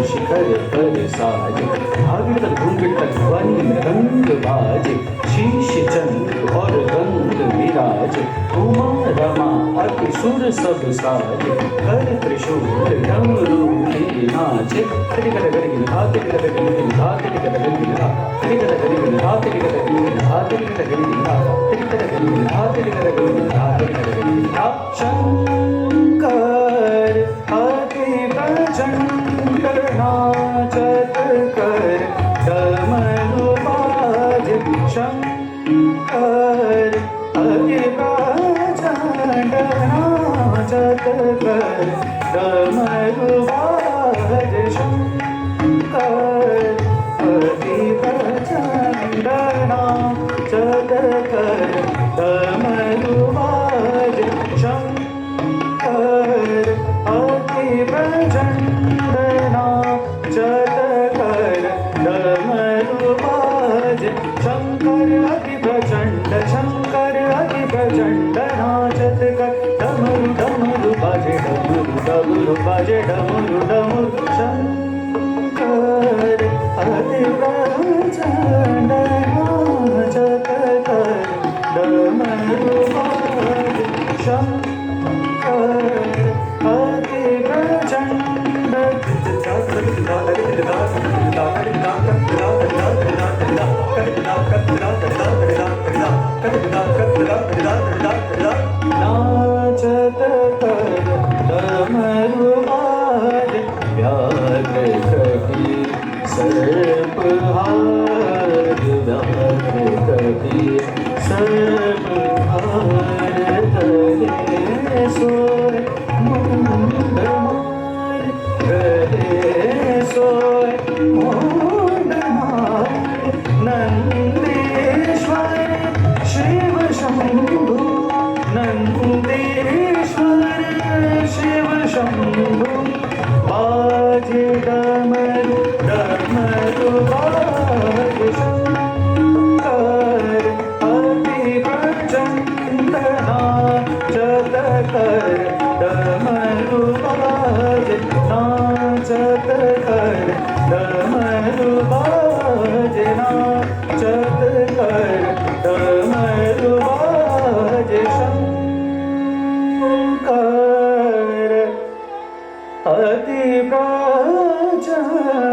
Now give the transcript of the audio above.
शिखर पर साज भागीरथ घूंघट ध्वनि मृदंग बाजे शीश चंद्र और गंध विराज उमा रमा अति सुर सब साज कर त्रिशूल डमरू नाचे कटि कट कटि कट धाते कट कट कट धाते कट कट कट धाते कट कट धाते कट कट धाते कट कट धाते कट कट धाते शंकर अति प्रचंड नाचत कर डमरू बाज शंकर अति प्रचंड नाचत कर डमरू बाज शंकर अति प्रचंड नाचत कर डमरू बाज शंकर अति प्रचंड नाचत कर डमरू बाज शंकर अति प्रचंड शंकर अति प्रचंड नाचत कर डमरू डमरू बाजे डमरू डमरू बाजे डमरू डमरू शंकर अति प्रचंड नाचत कर डमरू बाज शंकर अति प्रचंड नाचत कर डमरू बाज व्याघ्र कपि सर्पहार व्याघ्र कपि सर्पहार तले सोय मुंड मार गले सोय मुंड मार नंदीश्वर शिव शंभु नंदीश्वर शिव शंभु बाजे डमरू डमरू बाज शंकर अति प्रचंड नाचत कर डमरू बाज नाचत कर डमरू बाज नाचत कर डमरू बाज शंकर अति प्रचंड